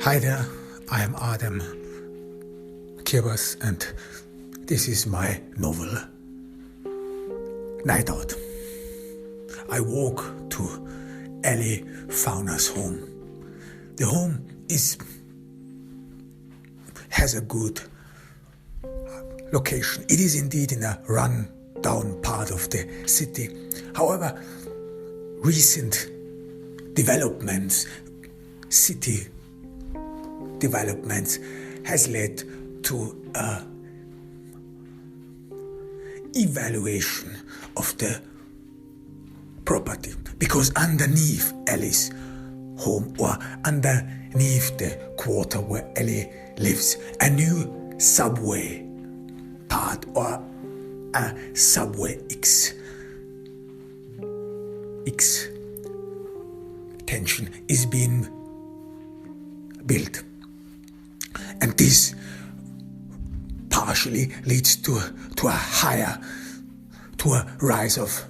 Hi there, I am Adam Kirbas and this is my novel, Night Out. I walk to Ally Fauna's home. The home has a good location. It is indeed in a run-down part of the city. However, recent developments, city developments, has led to a evaluation of the property, because underneath Ally's home, or underneath the quarter where Ally lives, a new subway part, or a subway extension is being built, and this partially leads to a rise of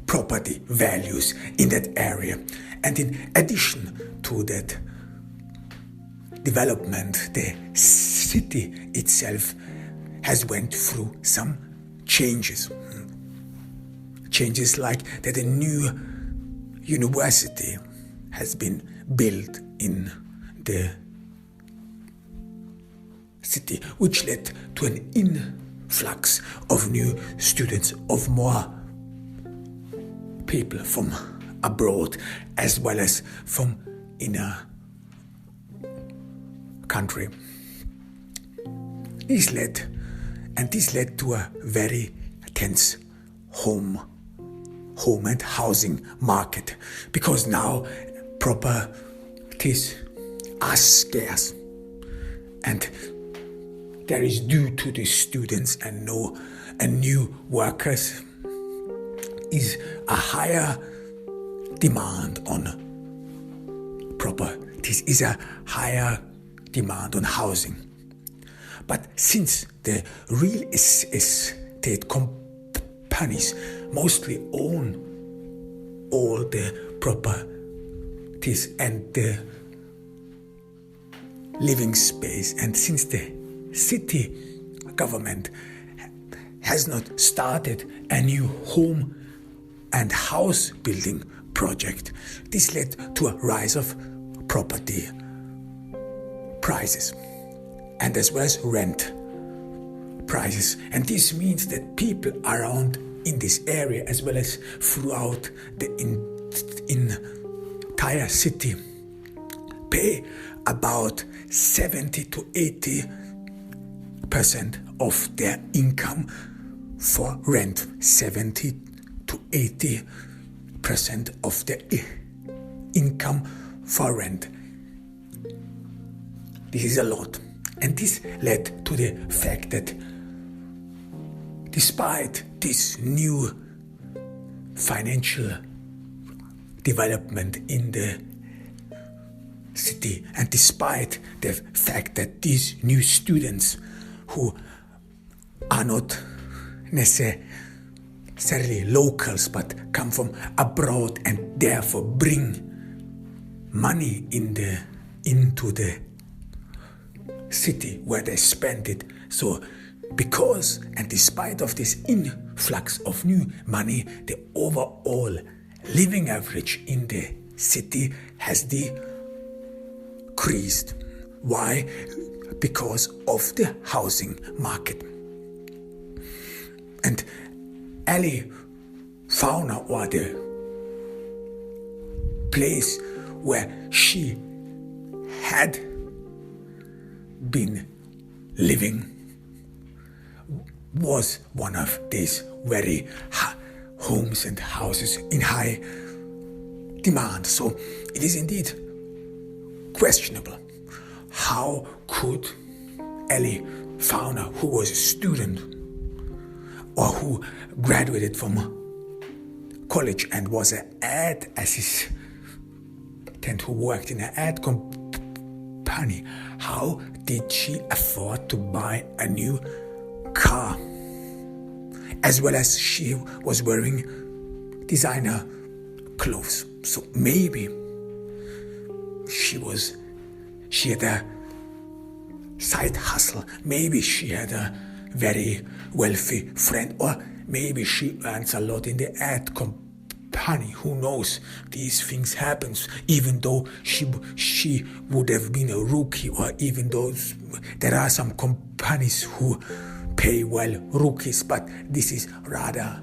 property values in that area. And in addition to that development, the city itself has went through some changes. Changes like that a new university has been built in the city, which led to an influx of new students, of more people from abroad as well as from inner country. This led to a very tense home and housing market, because now properties are scarce, and there is, due to the students and new workers, is a higher demand on properties, is a higher demand on housing. But since the real estate companies mostly own all the properties and the living space, and since the city government has not started a new home and house building project, this led to a rise of property prices and as well as rent prices. And this means that people around in this area, as well as throughout the entire city, pay about 70 to 80% of their income for rent. 70 to 80% of their income for rent. This is a lot. And this led to the fact that despite this new financial development in the city, and despite the fact that these new students, who are not necessarily locals but come from abroad and therefore bring money into the city where they spend it. So because and despite of this influx of new money, the overall living average in the city has decreased. Why? Because of the housing market. And Ally Fauna, or the place where she had been living, was one of these very homes and houses in high demand. So it is indeed questionable, how could Ally Fauna, who was a student or who graduated from college and was an ad assistant who worked in an ad company, how did she afford to buy a new car, as well as she was wearing designer clothes? So maybe she was she had a side hustle. Maybe she had a very wealthy friend, or maybe she earns a lot in the ad company. Who knows? These things happen. Even though she would have been a rookie, or even though there are some companies who pay well rookies, but this is rather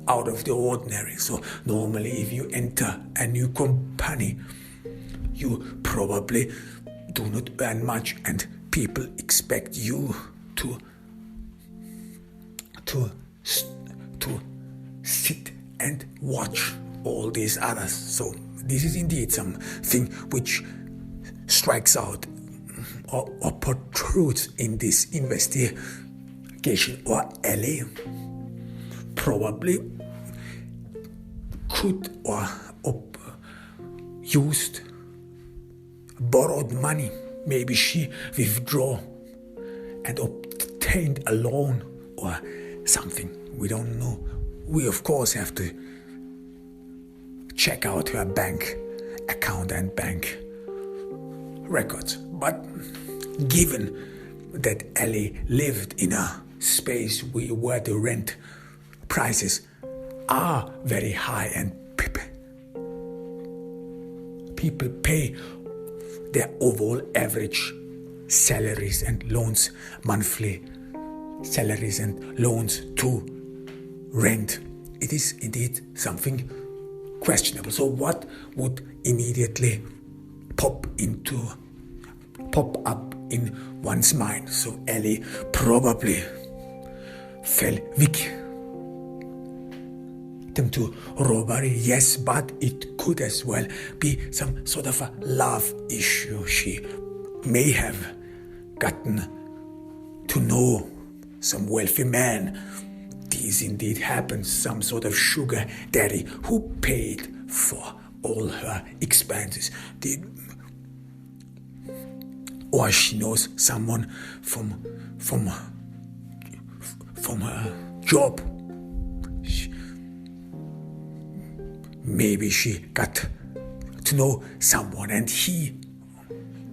out of the ordinary. So normally if you enter a new company, you probably do not earn much, and people expect you to sit and watch all these others. So this is indeed something which strikes out or protrudes in this investigation. Or Ally probably could or used borrowed money. Maybe she withdrew and obtained a loan or something. We don't know. We of course have to check out her bank account and bank records. But given that Ally lived in a space where the rent prices are very high and people pay their overall average salaries and loans, monthly salaries and loans to rent, it is indeed something questionable. So what would immediately pop up in one's mind? So Ally probably fell victim to robbery, yes, but it could as well be some sort of a love issue. She may have gotten to know some wealthy man. This indeed happens, some sort of sugar daddy who paid for all her expenses. Or she knows someone from her job. Maybe she got to know someone and he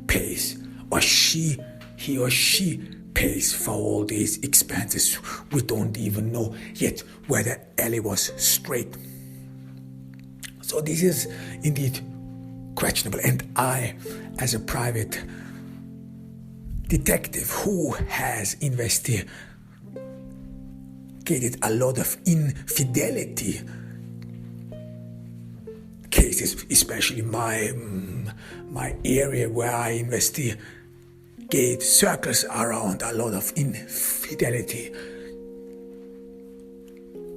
pays, or he or she pays for all these expenses. We don't even know yet whether Ally was straight. So this is indeed questionable. And I, as a private detective who has investigated a lot of infidelity cases, especially my area where I investigate circles around a lot of infidelity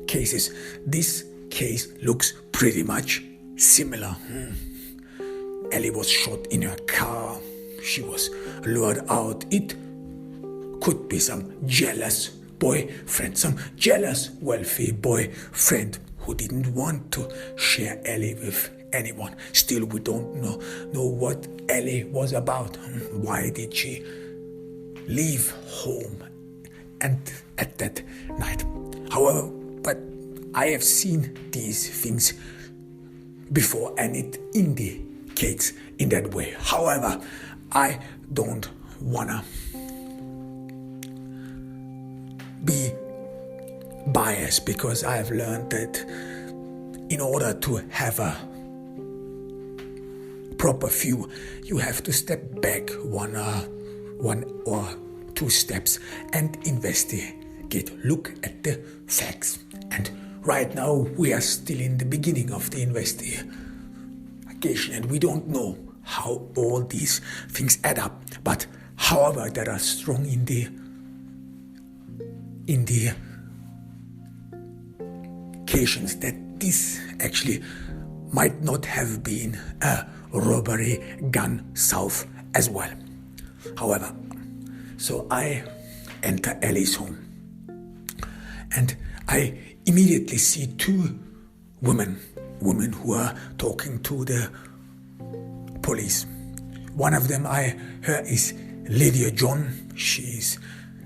cases. This case looks pretty much similar. Ally was shot in her car. She was lured out. It could be some jealous boyfriend, some jealous wealthy boyfriend who didn't want to share Ally with anyone. Still, we don't know what Ally was about. Why did she leave home and at that night? However, but I have seen these things before and it indicates in that way. However, I don't wanna be biased, because I have learned that in order to have a proper view, you have to step back one or two steps and investigate, look at the facts. And right now we are still in the beginning of the investigation and we don't know how all these things add up. But however, there are strong indications that this actually might not have been a robbery gone south as well. However, so I enter Ally's home and I immediately see two women who are talking to the police. One of them her is Lydia John. She's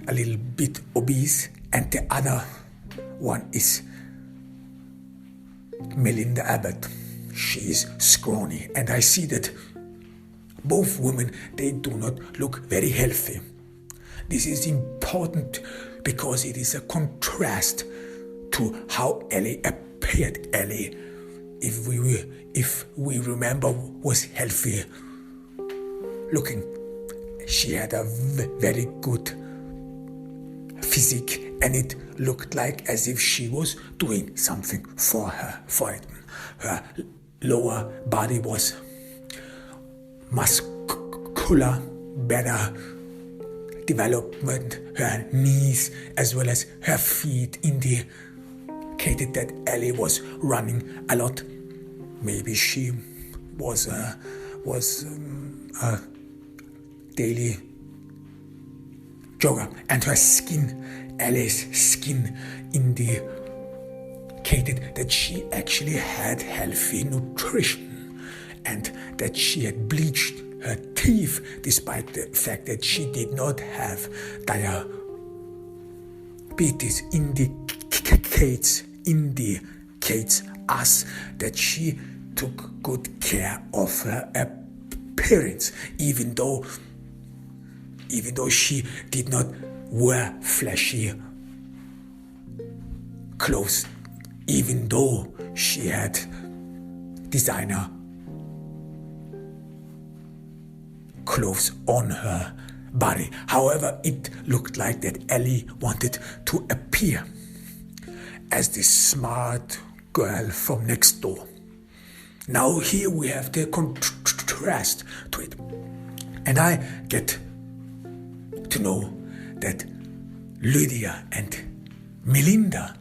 a little bit obese, and the other one is Melinda Abbott. She is scrawny, and I see that both women, they do not look very healthy. This is important because it is a contrast to how Ally appeared. Ally, if we remember, was healthy looking. She had a very good physique, and it looked like as if she was doing something for it. Her lower body was muscular, better development. Her knees as well as her feet indicated that Ally was running a lot. Maybe she was a daily jogger, and her skin, Ally's skin, indicated that she actually had healthy nutrition and that she had bleached her teeth, despite the fact that she did not have diabetes. Indicates us that she took good care of her appearance, even though she did not wear flashy clothes, even though she had designer clothes on her body. However, it looked like that Ally wanted to appear as the smart girl from next door. Now here we have the contrast to it. And I get to know that Lydia and Melinda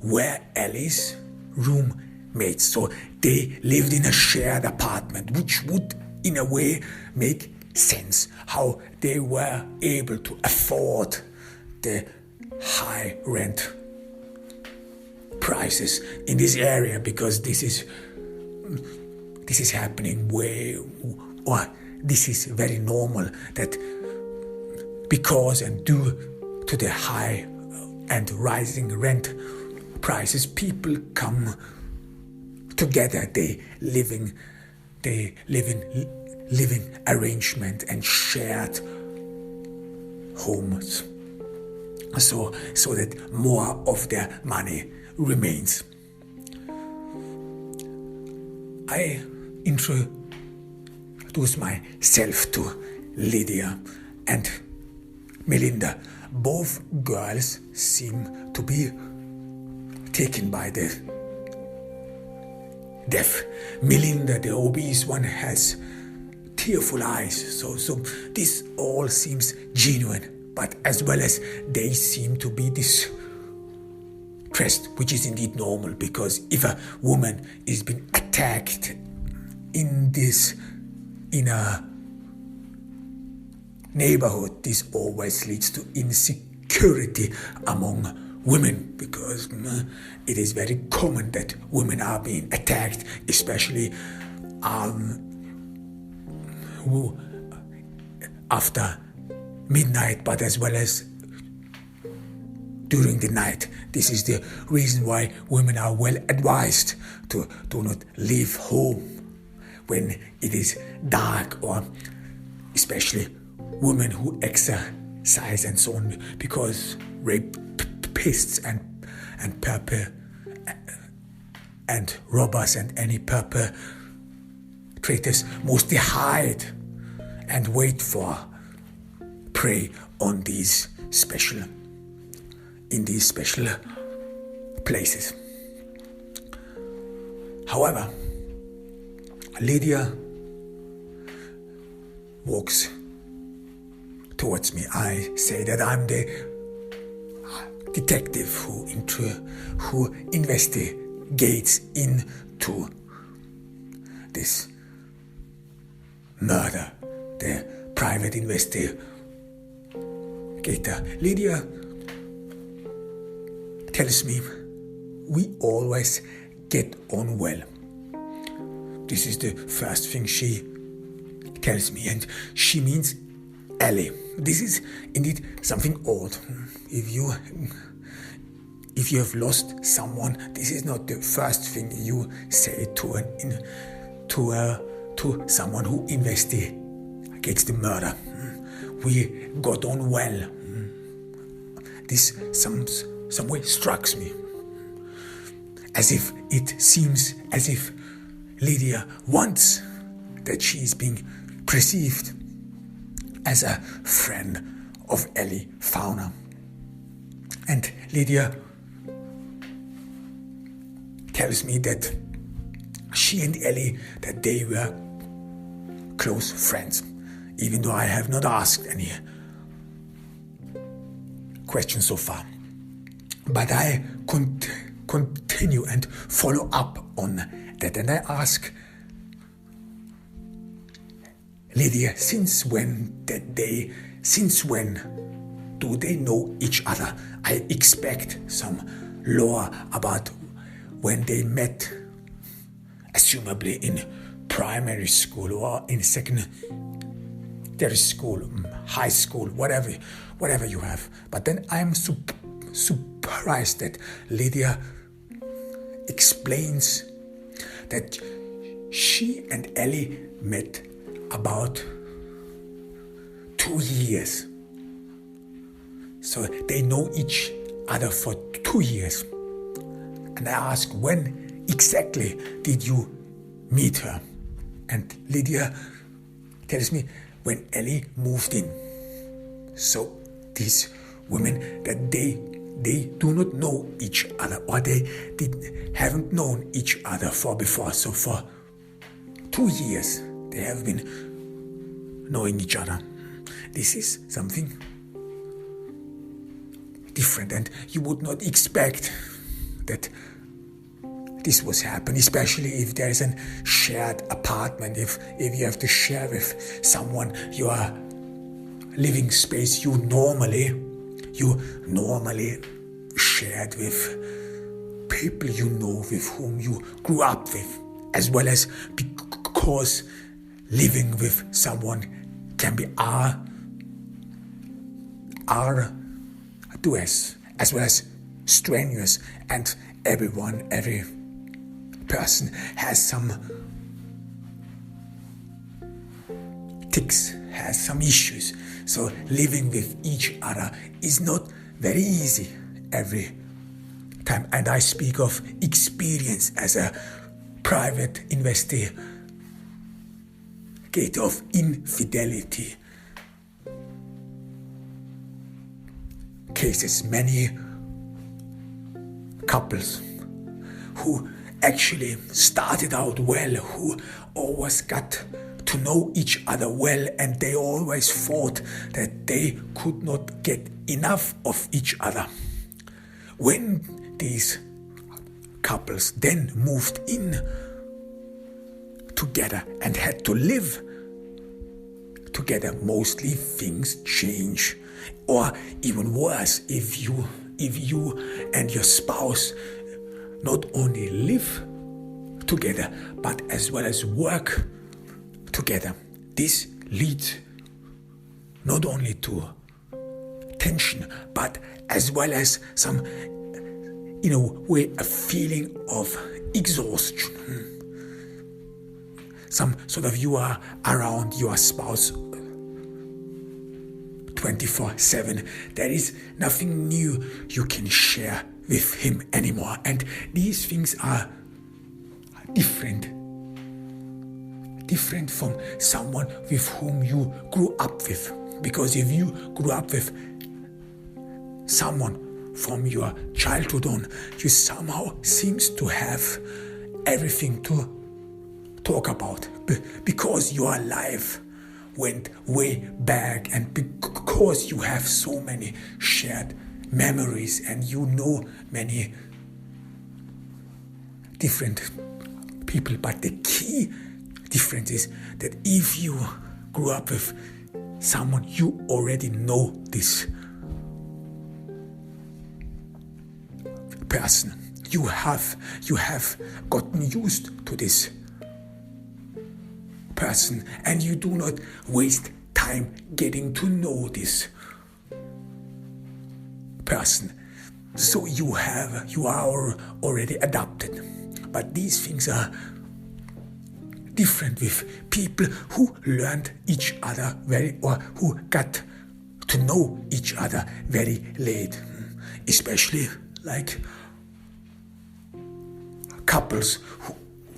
were Ally's roommates. So they lived in a shared apartment, which would in a way make sense how they were able to afford the high rent prices in this area, because this is happening this is very normal, that because and due to the high and rising rent prices, people come together. They live in living arrangement and shared homes, so that more of their money remains. I introduce myself to Lydia and Melinda. Both girls seem to be taken by the deaf. Melinda, the obese one, has tearful eyes, so this all seems genuine, but as well as they seem to be distressed, which is indeed normal, because if a woman is being attacked in a neighborhood, this always leads to insecurity among women, because it is very common that women are being attacked, especially after midnight, but as well as during the night. This is the reason why women are well advised to do not leave home when it is dark, or especially women who exercise and so on, because rapists and robbers and any perpetrators mostly hide and wait for prey in these special places. However, Lydia walks towards me. I say that I'm the detective who investigates into this murder, the private investigator. Lydia tells me we always get on well. This is the first thing she tells me, and she means Ally. This is indeed something odd. If you have lost someone, this is not the first thing you say to someone who investigates against the murder. We got on well. This some way strikes me. As if it seems as if Lydia wants that she is being perceived as a friend of Ally Fauna. And Lydia tells me that she and Ally, that they were close friends, even though I have not asked any questions so far. But I continue and follow up on that, and I ask Lydia, since when do they know each other? I expect some lore about when they met, assumably in primary school or in secondary school, high school, whatever you have. But then I'm surprised that Lydia explains that she and Ally met about 2 years. So they know each other for 2 years. And I ask, when exactly did you meet her? And Lydia tells me when Ally moved in. So these women, that they do not know each other, or they haven't known each other before. So for 2 years they have been knowing each other. This is something different, and you would not expect that this was happening, especially if there is a shared apartment, if you have to share with someone your living space you normally shared with people you know, with whom you grew up with, as well as because living with someone can be arduous as well as strenuous, and every person has some tics, has some issues. So living with each other is not very easy every time. And I speak of experience as a private investigator of infidelity cases. Many couples who actually started out well, who always got to know each other well, and they always thought that they could not get enough of each other. When these couples then moved in together and had to live together, mostly things change. Or even worse, if you and your spouse not only live together but as well as work together, this leads not only to tension but as well as some, in a way, a feeling of exhaustion. Some sort of, you are around your spouse 24/7. There is nothing new you can share with him anymore, and these things are different from someone with whom you grew up with. Because if you grew up with someone from your childhood on, you somehow seems to have everything to talk about, because your life went way back, and because you have so many shared memories and you know many different people. But the key difference is that if you grew up with someone, you already know this person. You have gotten used to this person, and you do not waste time getting to know this person. So you are already adapted. But these things are different with people who learned each other or who got to know each other very late, especially like couples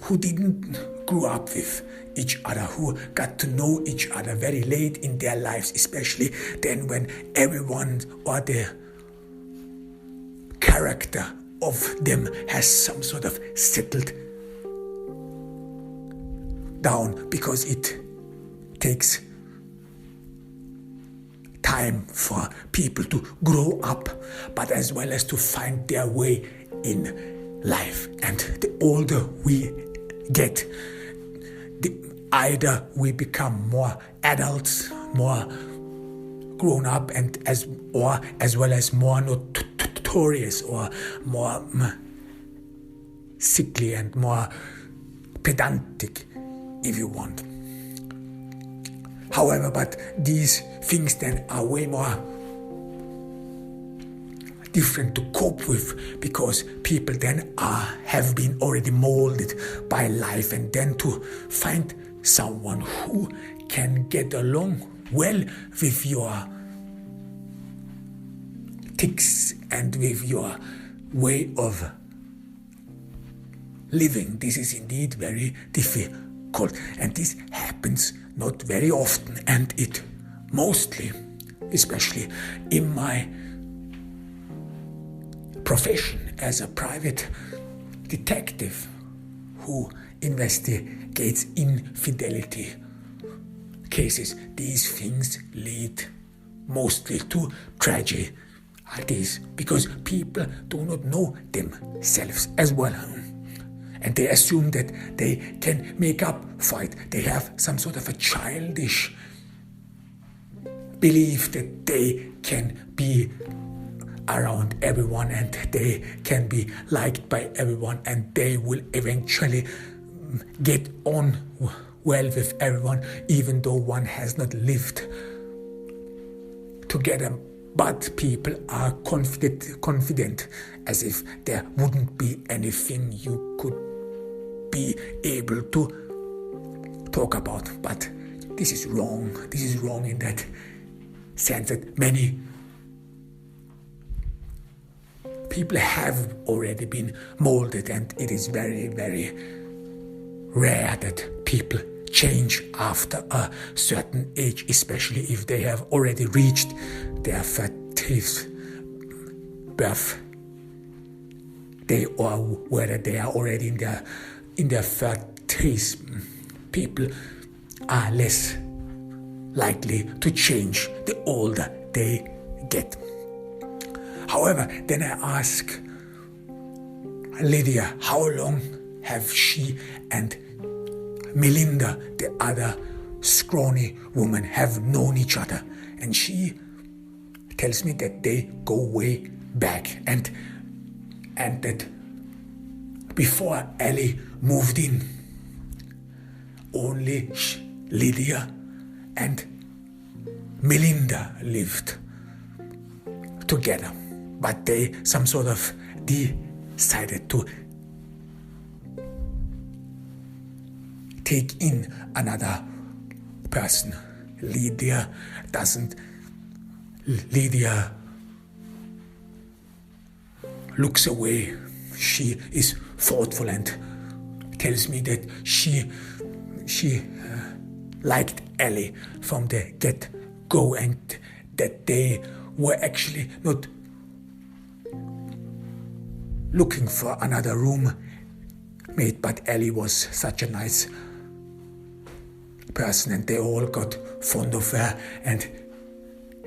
who didn't grow up with each other, who got to know each other very late in their lives, especially then when everyone or the character of them has some sort of settled down, because it takes time for people to grow up, but as well as to find their way in life. And the older we get, either we become more adults, more grown up, and as well as more notorious or more sickly and more pedantic, if you want. However, but these things then are way more different to cope with, because people then have been already molded by life, and then to find someone who can get along well with your tics and with your way of living. This is indeed very difficult, and this happens not very often, and it mostly, especially in my profession as a private detective who investigates infidelity cases, these things lead mostly to tragedies, because people do not know themselves as well, and they assume that they can make up for it. They have some sort of a childish belief that they can be around everyone and they can be liked by everyone, and they will eventually get on well with everyone, even though one has not lived together. But people are confident as if there wouldn't be anything you could be able to talk about. But this is wrong. This is wrong in that sense that many people have already been molded, and it is very, very rare that people change after a certain age, especially if they have already reached their 30th birthday, or whether they are already in their 30s. People are less likely to change the older they get. However, then I ask Lydia, how long have she and Melinda, the other scrawny woman, have known each other? And she tells me that they go way back, and that before Ally moved in, only Lydia and Melinda lived together. But they some sort of decided to take in another person. Lydia looks away. She is thoughtful and tells me that she liked Ally from the get-go, and that they were actually not looking for another roommate, but Ally was such a nice person and they all got fond of her, and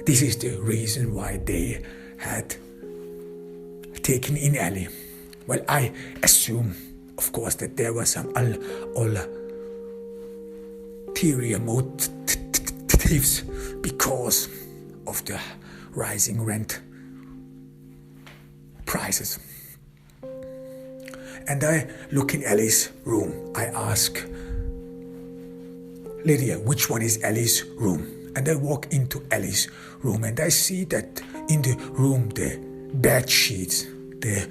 this is the reason why they had taken in Ally. Well, I assume, of course, that there were some ulterior motives because of the rising rent prices. And I look in Ally's room. I ask Lydia, which one is Ally's room? And I walk into Ally's room and I see that in the room the bed sheets, the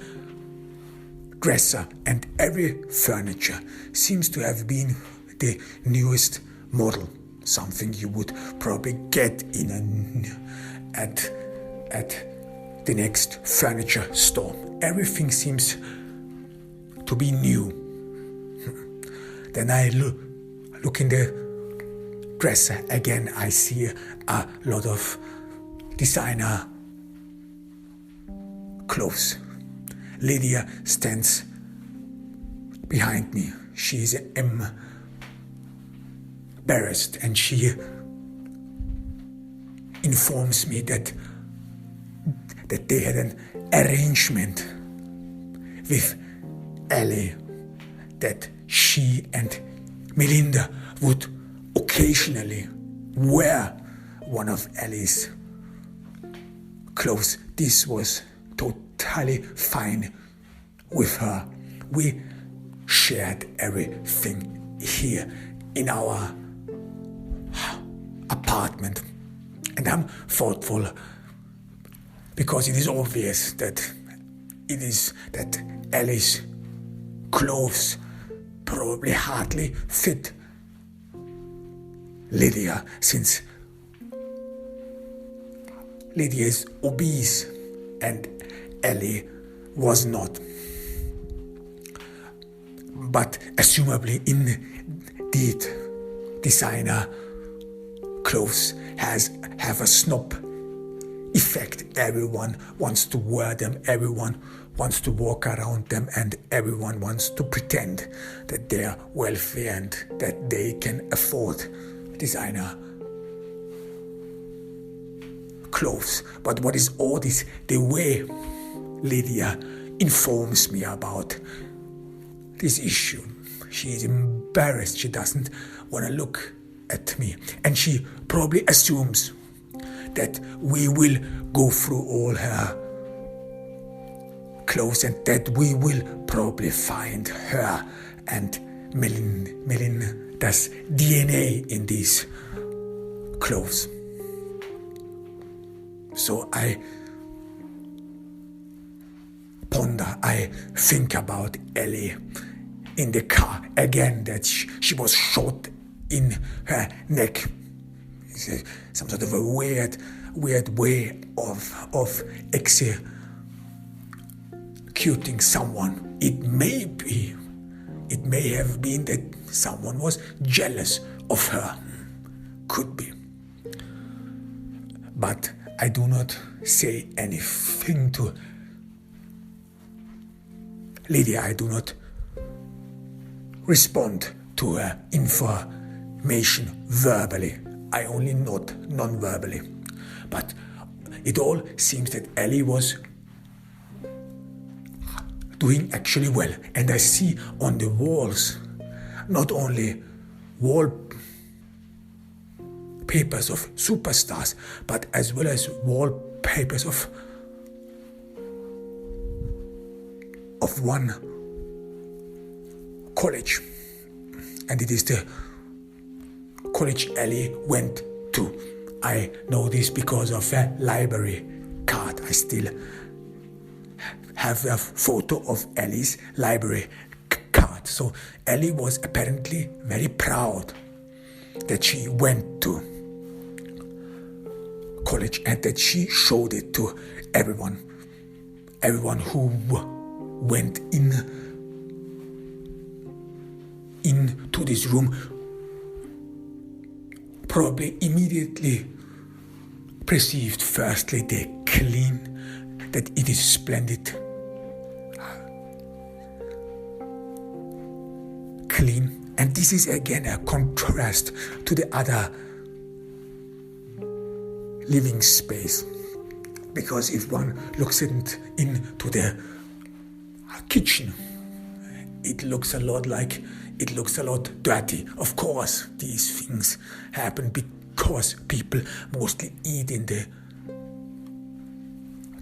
dresser and every furniture seems to have been the newest model, something you would probably get at the next furniture store. Everything seems to be new. Then I look in the dresser again. I see a lot of designer clothes. Lydia stands behind me. She is embarrassed, and she informs me that they had an arrangement with Ally, that she and Melinda would occasionally wear one of Ally's clothes. This was totally fine with her. We shared everything here in our apartment, and I'm thoughtful because it is obvious that Ally's clothes probably hardly fit Lydia, since Lydia is obese and Ally was not. But assumably, indeed, designer clothes have a snob effect. Everyone wants to wear them, everyone wants to walk around them, and everyone wants to pretend that they are wealthy and that they can afford designer clothes. But what is all this? The way Lydia informs me about this issue. She is embarrassed. She doesn't want to look at me. And she probably assumes that we will go through all her clothes and that we will probably find her and Melinda's DNA in these clothes. So I ponder, I think about Ally in the car again, that she was shot in her neck. It's some sort of a weird way of executing someone. It may have been that someone was jealous of her. Could be. But I do not say anything to Lydia. I do not respond to her information verbally. I only nod non-verbally. But it all seems that Ally was doing actually well. And I see on the walls not only wallpapers of superstars, but as well as wallpapers of one college. And it is the college Ally went to. I know this because of a library card. I still have a photo of Ally's library card. So Ally was apparently very proud that she went to college and that she showed it to everyone who went into this room. Probably immediately perceived firstly the that it is splendid, clean, and this is again a contrast to the other living space, because if one looks into the kitchen, it looks a lot dirty. Of course, these things happen because people mostly eat in the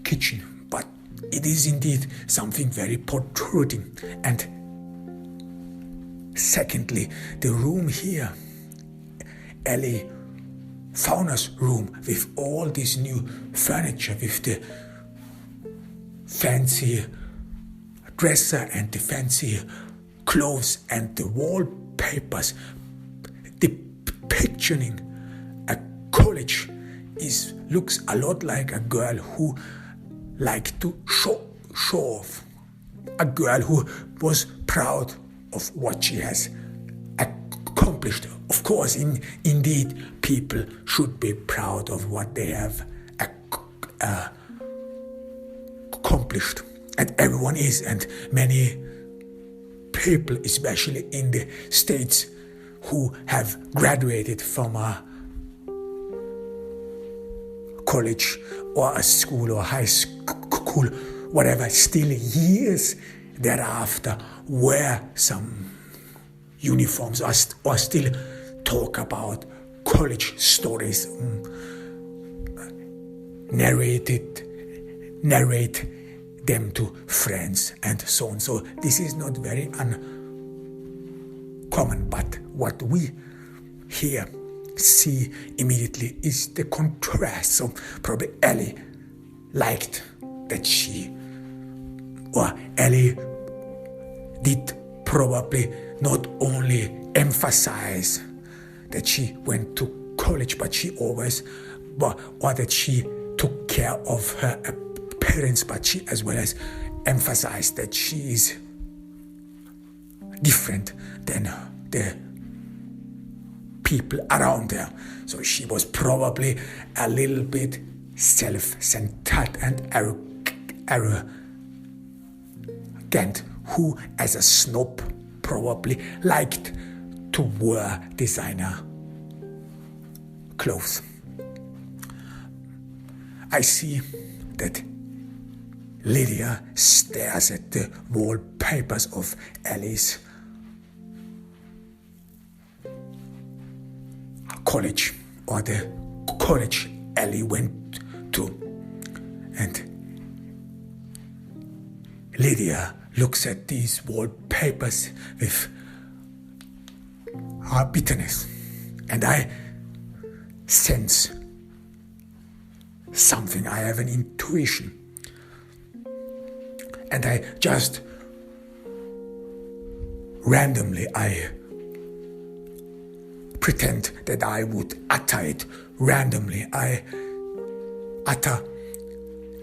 kitchen, but it is indeed something very protruding. And secondly, the room here, Ally Fauna's room, with all this new furniture, with the fancy dresser and the fancy clothes and the wallpapers, picturing a college looks a lot like a girl who liked to show off. A girl who was proud of what she has accomplished. Of course, indeed, people should be proud of what they have accomplished. And everyone is, and many people, especially in the States, who have graduated from a college or a school or high school, whatever, still years thereafter wear some uniforms or still talk about college stories, narrate them to friends and so on. So this is not very uncommon, but what we here see immediately is the contrast. So probably Ally liked that Ally did probably not only emphasize that she went to college, but she always, or that she took care of her parents, but she as well as emphasized that she is different than the people around her. So she was probably a little bit self-centered and arrogant, who as a snob probably liked to wear designer clothes. I see that Lydia stares at the wallpapers of Ally's college, or the college Ally went to. And Lydia looks at these wallpapers with bitterness. And I sense something. I have an intuition. And I just randomly, I pretend that I would utter it randomly. I utter,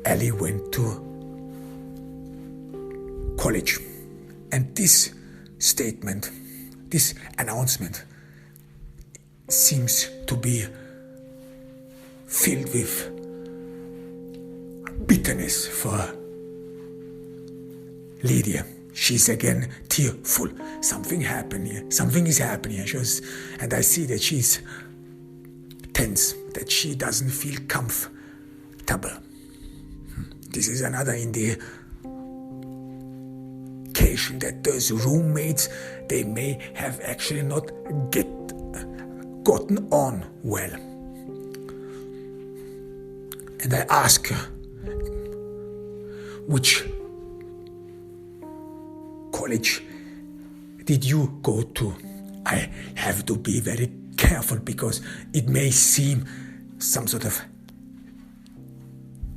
Ally went to college. And this statement, this announcement seems to be filled with bitterness for Lydia. She's again tearful. Something happened here. Something is happening here. And I see that she's tense, that she doesn't feel comfortable. This is another indication that those roommates, they may have actually not gotten on well. And I ask her, which college did you go to? I have to be very careful because it may seem some sort of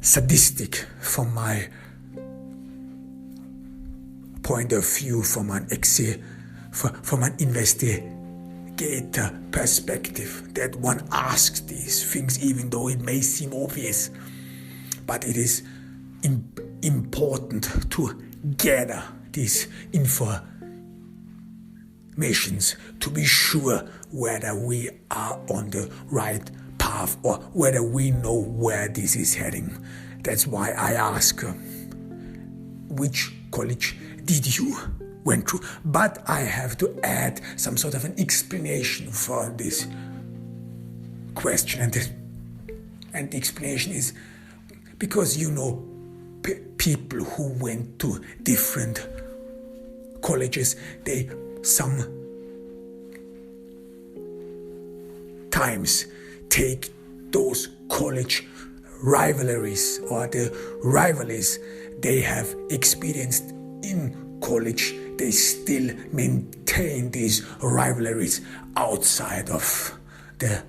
sadistic from my point of view, from an investigator perspective, that one asks these things even though it may seem obvious. But it is important to gather these informations to be sure whether we are on the right path or whether we know where this is heading. That's why I ask her, which college did you went through? But I have to add some sort of an explanation for this question. And the explanation is because people who went to different colleges, they sometimes take those college rivalries or the rivalries they have experienced in college, they still maintain these rivalries outside of the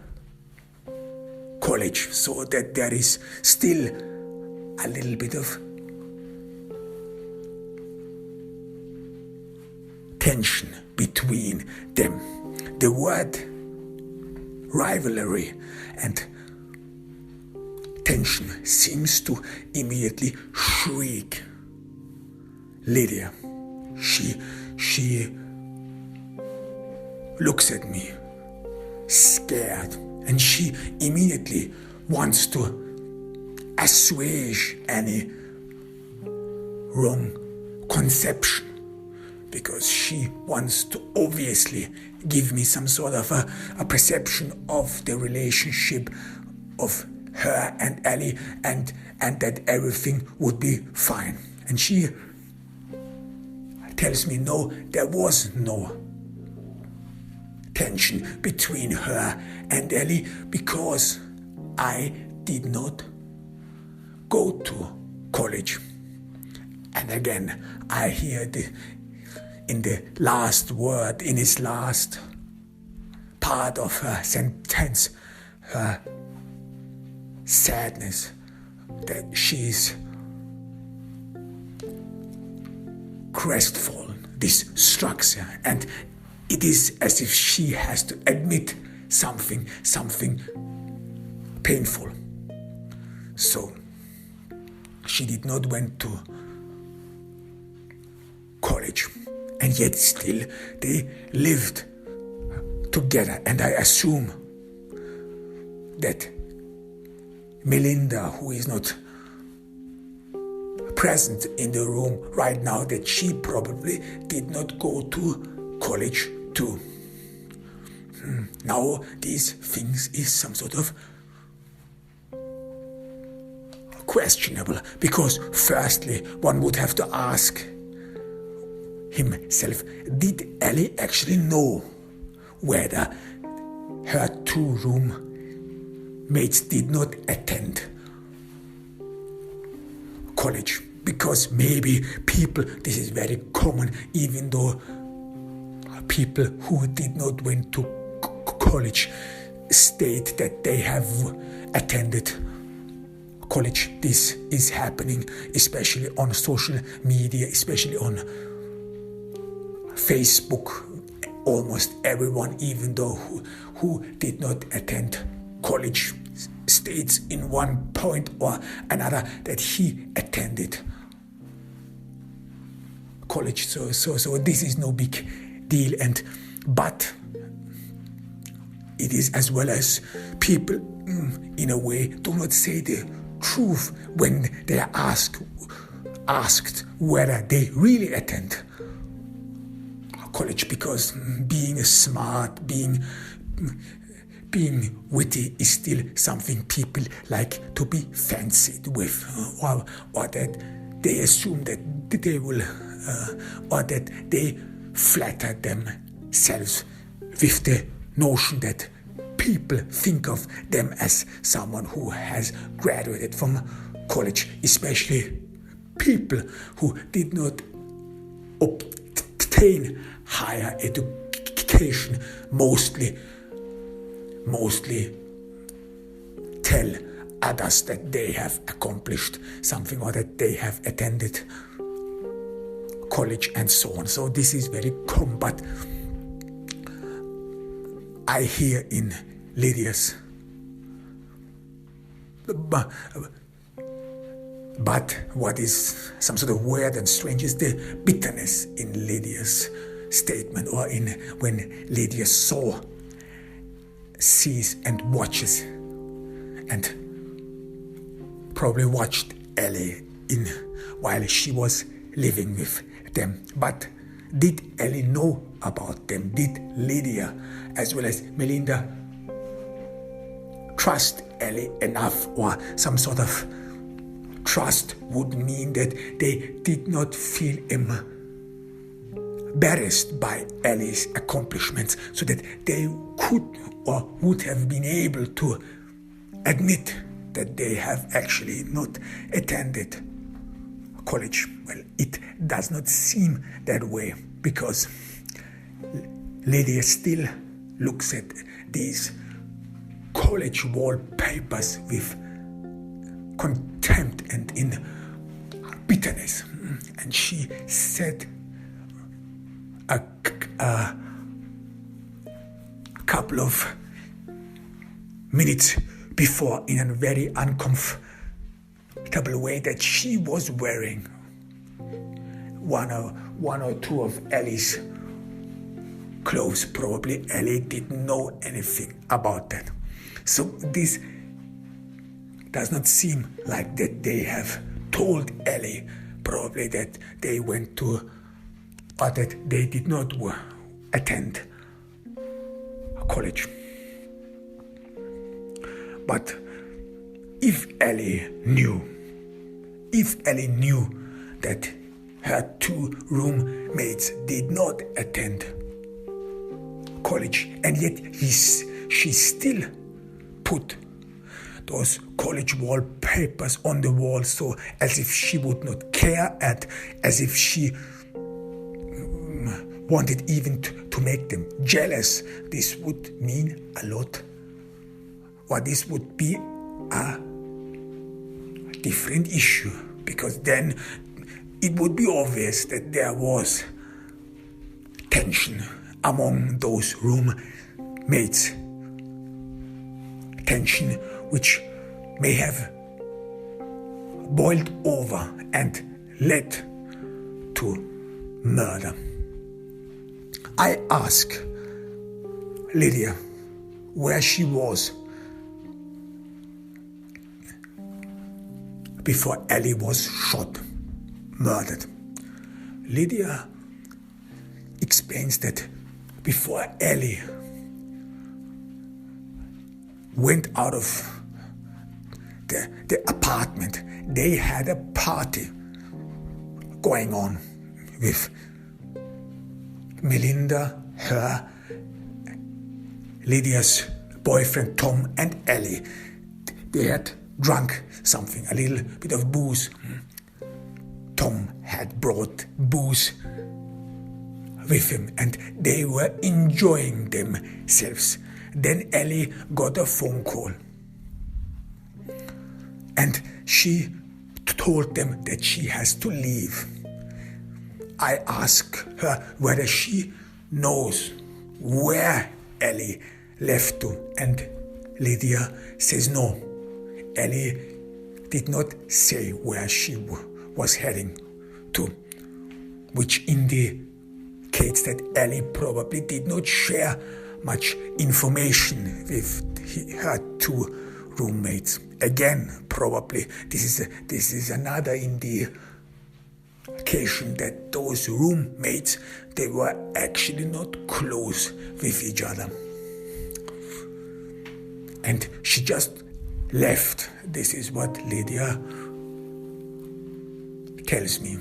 college, so that there is still a little bit of tension between them. The word rivalry, and tension seems to immediately shriek. Lydia, she looks at me, scared, and she immediately wants to assuage any wrong conception, because she wants to obviously give me some sort of a perception of the relationship of her and Ally, and that everything would be fine. And she tells me no, there was no tension between her and Ally, because I did not go to college. And again, I hear in the last word, in his last part of her sentence, her sadness, that she's crestfallen. This strikes her, and it is as if she has to admit something painful. So she did not went to college, and yet still they lived together. And I assume that Melinda, who is not present in the room right now, that she probably did not go to college too. Now these things is some sort of questionable, because firstly one would have to ask himself, did Ally actually know whether her two roommates did not attend college? Because maybe people, this is very common, even though people who did not went to college state that they have attended college. This is happening especially on social media, especially on Facebook. Almost everyone, even though who did not attend college, states in one point or another that he attended college. So this is no big deal, but it is as well as people in a way do not say the truth when they are asked whether they really attend college, because being smart, being witty is still something people like to be fancied with, or that they assume that they will, or that they flatter themselves with the notion that people think of them as someone who has graduated from college, especially people who did not obtain higher education, mostly tell others that they have accomplished something or that they have attended college and so on. So this is very common, but I hear in Lydia's, but what is some sort of weird and strange is the bitterness in Lydia's statement, or in when Lydia sees and watches, and probably watched Ally while she was living with them. But did Ally know about them? Did Lydia as well as Melinda trust Ally enough, or some sort of trust would mean that they did not feel embarrassed by Ally's accomplishments, so that they could or would have been able to admit that they have actually not attended college? Well, it does not seem that way, because Lydia still looks at these college wallpapers with contempt and in bitterness. And she said a couple of minutes before in a very uncomfortable way that she was wearing one or two of Ally's clothes. Probably Ally didn't know anything about that. So this does not seem like that they have told Ally probably that they went to, or that they did not attend college. But if Ally knew that her two roommates did not attend college, and yet she still put those college wallpapers on the wall, so as if she would not care, as if she wanted even to make them jealous, this would mean a lot. Or this would be a different issue, because then it would be obvious that there was tension among those roommates. Tension which may have boiled over and led to murder. I asked Lydia where she was before Ally was shot, murdered. Lydia explains that before Ally went out of the apartment, they had a party going on with Melinda, her, Lydia's boyfriend Tom, and Ally. They had drunk something, a little bit of booze. Tom had brought booze with him and they were enjoying themselves. Then Ally got a phone call and she told them that she has to leave. I asked her whether she knows where Ally left to, and Lydia says no. Ally did not say where she was heading to, which indicates that Ally probably did not share much information with her two roommates. Again, probably this is another indication that those roommates, they were actually not close with each other. And she just left. This is what Lydia tells me.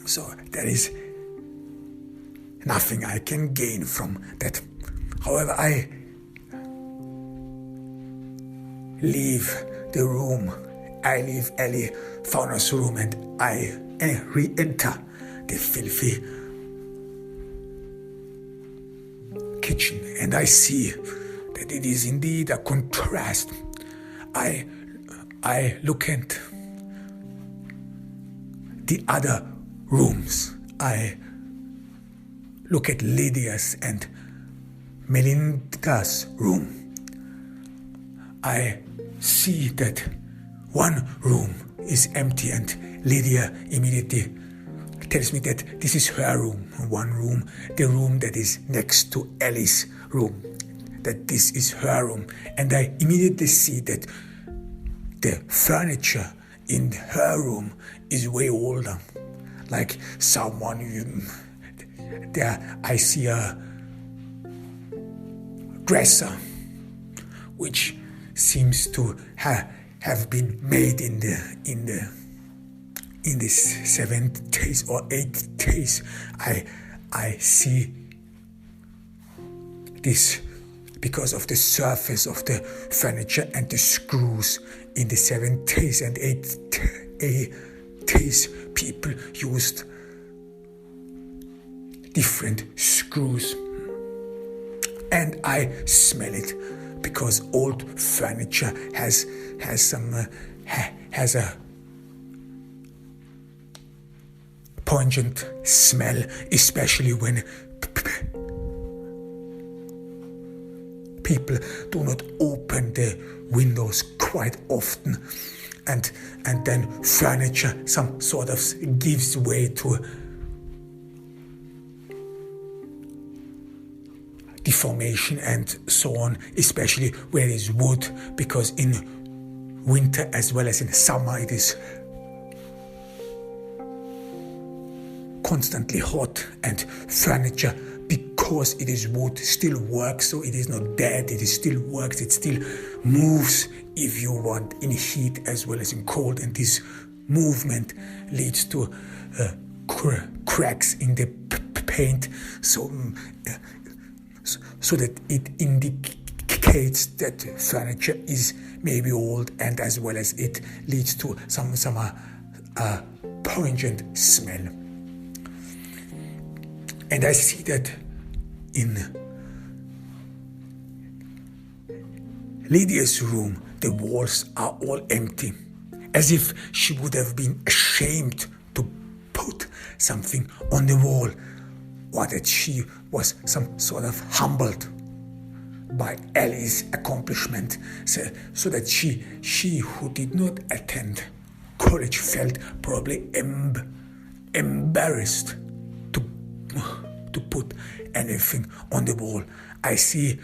So there is nothing I can gain from that. However, I leave the room. I leave Ally Fauna's room and I re-enter the filthy kitchen, and I see that it is indeed a contrast. I look at the other rooms. I look at Lydia's and Melinda's room. I see that one room is empty and Lydia immediately tells me that this is her room. One room, the room that is next to Ally's room, that this is her room. And I immediately see that the furniture in her room is way older. Like someone, there I see a dresser which seems to have been made in the 70s or 80s. I see this because of the surface of the furniture and the screws. In the 70s and 80s, people used different screws. And I smell it because old furniture has a pungent smell, especially when people do not open the windows quite often, and then furniture some sort of gives way to deformation and so on, especially where it is wood, because in winter as well as in summer it is constantly hot, and furniture, because it is wood, still works. So it is not dead, it still works, it still moves if you want, in heat as well as in cold, and this movement leads to cracks in the paint, so that it indicates that furniture is maybe old, and as well as it leads to some pungent smell. And I see that in Lydia's room, the walls are all empty, as if she would have been ashamed to put something on the wall, or that she was some sort of humbled by Ally's accomplishment, so that she who did not attend college felt probably embarrassed to put anything on the wall. I see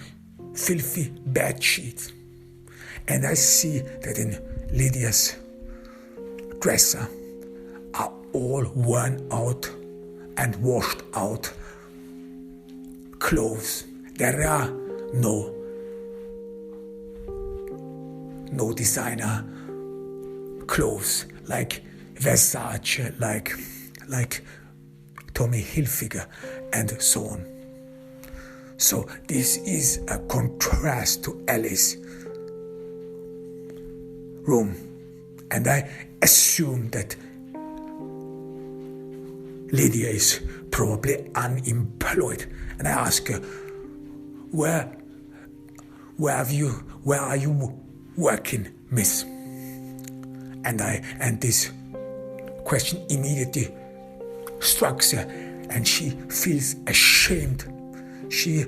filthy bed sheets, and I see that in Lydia's dresser are all worn out and washed out clothes. There are no designer clothes like Versace, like Tommy Hilfiger, and so on. So this is a contrast to Ally's room, and I assume that Lydia is probably unemployed, and I ask her, where are you working, miss? And this question immediately strikes her, and she feels ashamed. She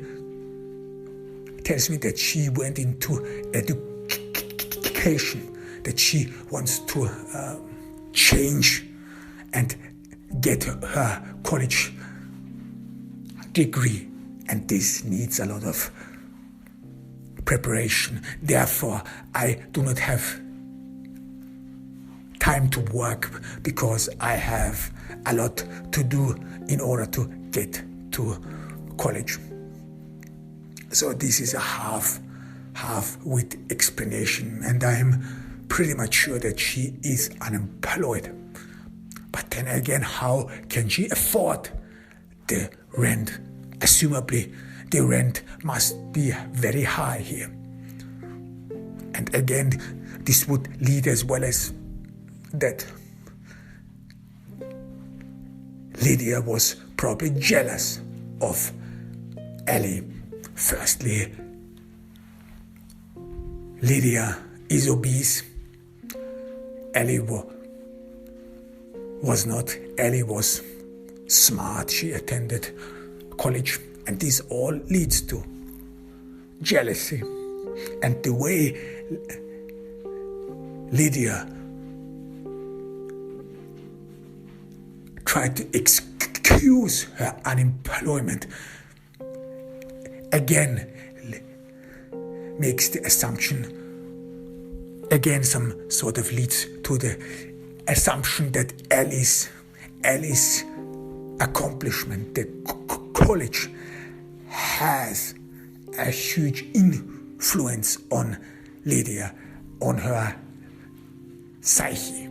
tells me that she went into education, that she wants to change and get her college degree, and this needs a lot of preparation. Therefore, I do not have time to work because I have a lot to do in order to get to college. So this is a half-wit explanation, and I'm pretty much sure that she is unemployed. But then again, how can she afford the rent? Assumably, the rent must be very high here. And again, this would lead as well as that Lydia was probably jealous of Ally. Firstly, Lydia is obese. Ally was not. Ally was smart. She attended college, and this all leads to jealousy. And the way Lydia tried to excuse her unemployment again makes the assumption, again some sort of leads to the assumption that Ally's accomplishment, the college, has a huge influence on Lydia, on her psyche,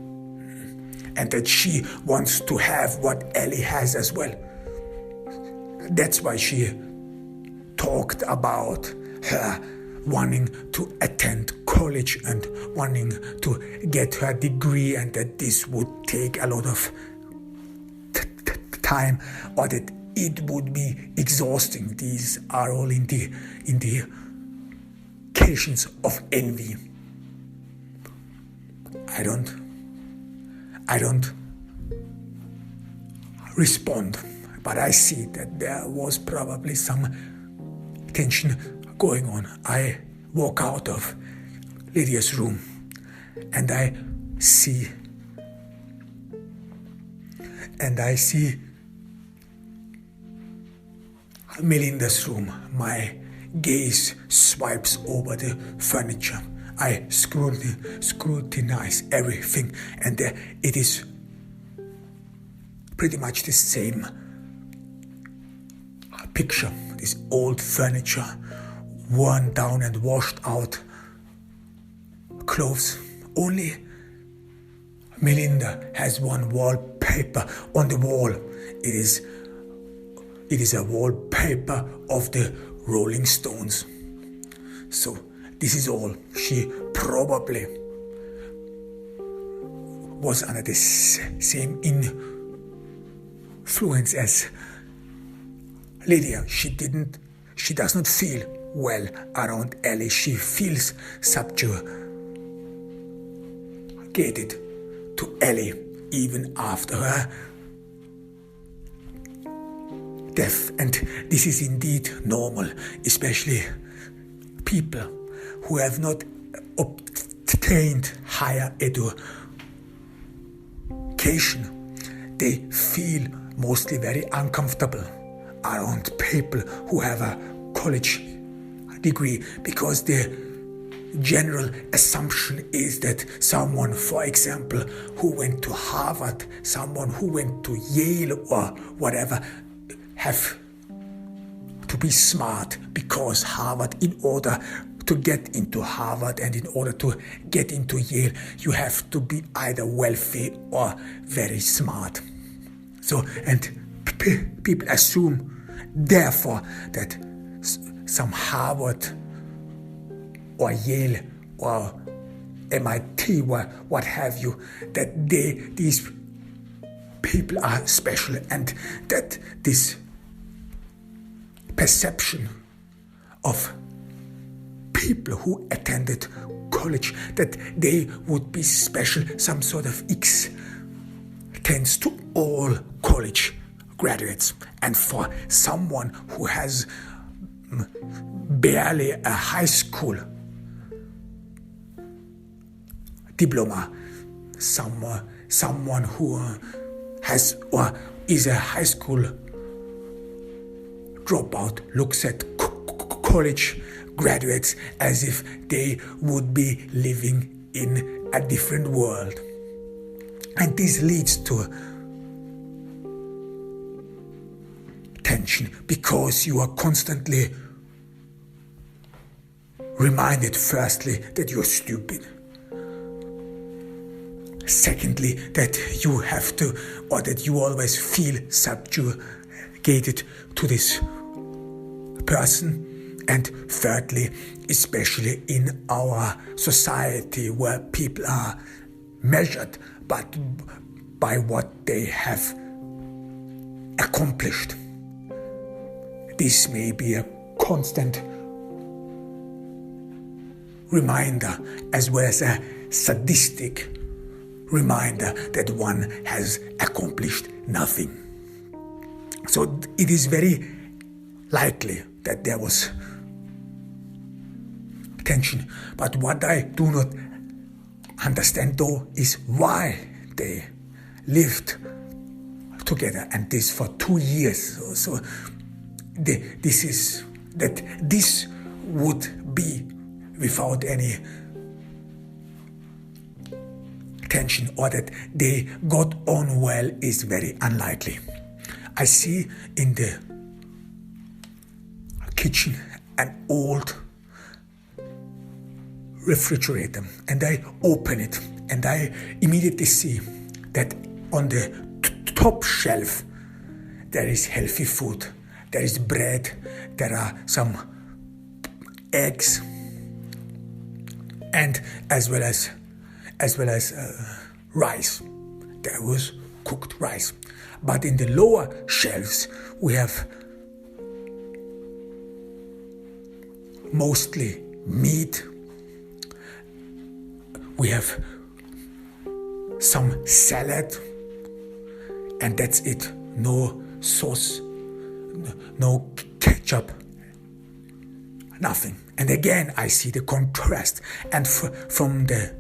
and that she wants to have what Ally has as well. That's why she talked about her wanting to attend college and wanting to get her degree, and that this would take a lot of time, or that it would be exhausting. These are all indications of envy. I don't respond, but I see that there was probably some tension going on, I walk out of Lydia's room and I see Melinda's room. My gaze swipes over the furniture. I scrutinize everything, and it is pretty much the same picture. This old furniture, worn down and washed out clothes. Only Melinda has one wallpaper on the wall. It is a wallpaper of the Rolling Stones. So this is all. She probably was under the same influence as Lydia. She does not feel well around Ally. She feels subjugated to Ally even after her death. And this is indeed normal, especially people who have not obtained higher education. They feel mostly very uncomfortable around people who have a college degree, because the general assumption is that someone, for example, who went to Harvard, someone who went to Yale or whatever, have to be smart, because Harvard, in order to get into Harvard and in order to get into Yale, you have to be either wealthy or very smart. So, and people assume, therefore, that some Harvard or Yale or MIT or what have you, that these people are special, and that this perception of people who attended college, that they would be special, some sort of extends to all college graduates. And for someone who has barely a high school diploma, someone who has or is a high school dropout looks at college graduates as if they would be living in a different world. And this leads to tension, because you are constantly reminded, firstly, that you're stupid. Secondly, that you have to, or that you always feel subjugated to this person. And thirdly, especially in our society where people are measured by what they have accomplished, this may be a constant reminder, as well as a sadistic reminder that one has accomplished nothing. So it is very likely that there was tension. But what I do not understand, though, is why they lived together, and this for 2 years. So this would be without any tension, or that they got on well, is very unlikely. I see in the kitchen an old refrigerator, and I open it, and I immediately see that on the top shelf there is healthy food. There is bread, there are some eggs, and as well as rice. There was cooked rice. But in the lower shelves we have mostly meat. We have some salad, and that's it. No sauce, no ketchup, nothing. And again, I see the contrast. And from the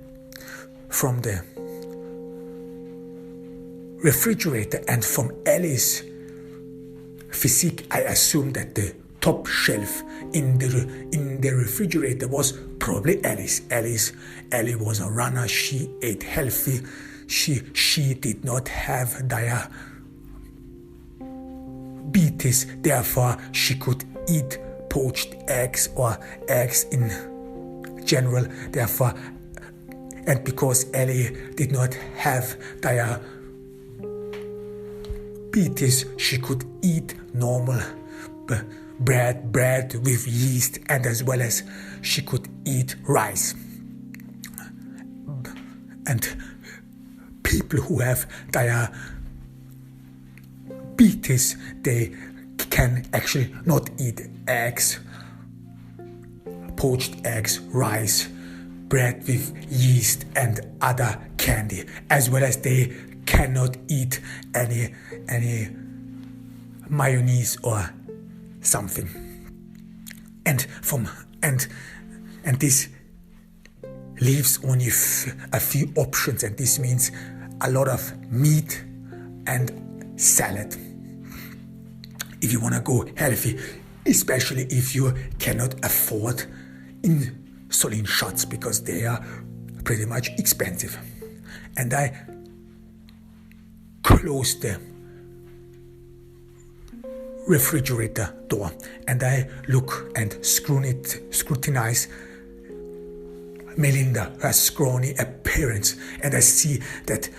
refrigerator and from Ally's physique, I assume that the top shelf in the refrigerator was probably Ally's. Ally was a runner. She ate healthy. She did not have diabetes. Therefore, she could eat poached eggs or eggs in general. Therefore, and because Ally did not have diabetes, she could eat normal bread with yeast, and as well as she could eat rice. And people who have diabetes, they can actually not eat eggs, poached eggs, rice, bread with yeast, and other candy, as well as they cannot eat any mayonnaise or something. And this leaves only a few options, and this means a lot of meat and salad. If you want to go healthy, especially if you cannot afford insulin shots because they are pretty much expensive. And I closed the refrigerator door and I look and scrutinize Melinda, her scrawny appearance, and I see that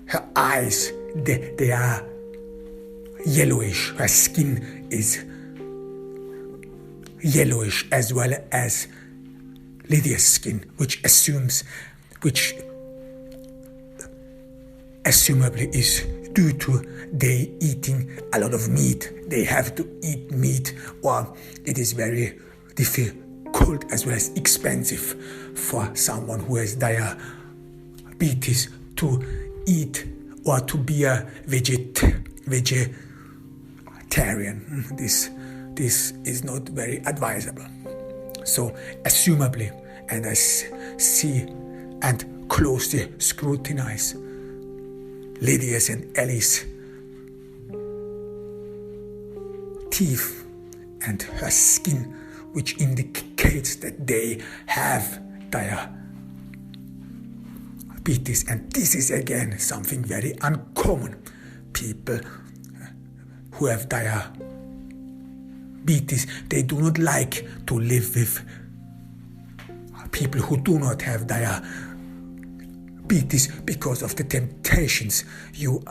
her eyes, they are yellowish. Her skin is yellowish, as well as Lydia's skin, which assumably is due to they eating a lot of meat. They have to eat meat, or it is very difficult as well as expensive for someone who has diabetes to eat or to be a vegetarian. This is not very advisable. So, assumably, and I see and closely scrutinize Lydia's and Ally's teeth and her skin, which indicates that they have diabetes. And this is again something very uncommon. People who have diabetes, they do not like to live with people who do not have diabetes because of the temptations you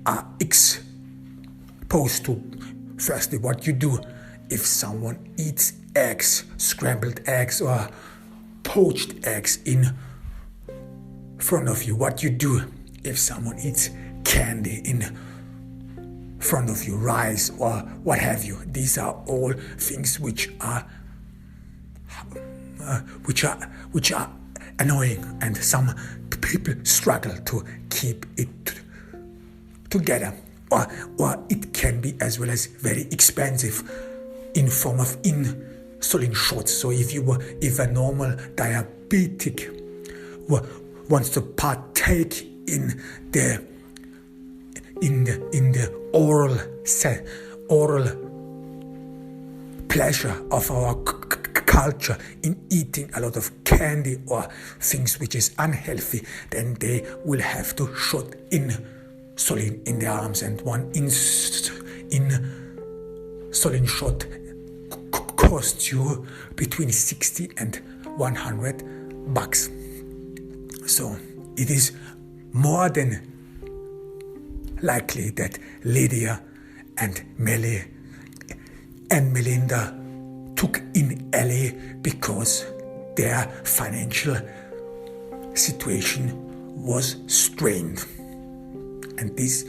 are exposed to. Firstly, what you do if someone eats eggs, scrambled eggs or poached eggs in front of you. What you do if someone eats candy in front of you, rice or what have you. These are all things which are annoying, and some people struggle to keep it together. Or it can be as well as very expensive in form of insulin shots. So if a normal diabetic wants to partake in the oral pleasure of our culture in eating a lot of candy or things which is unhealthy, then they will have to shot insulin in their arms, and one insulin shot costs you between 60 and $100. So it is more than likely that Lydia and Melly and Melinda took in Ally because their financial situation was strained. And this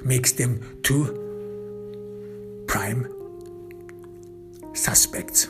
makes them two prime suspects.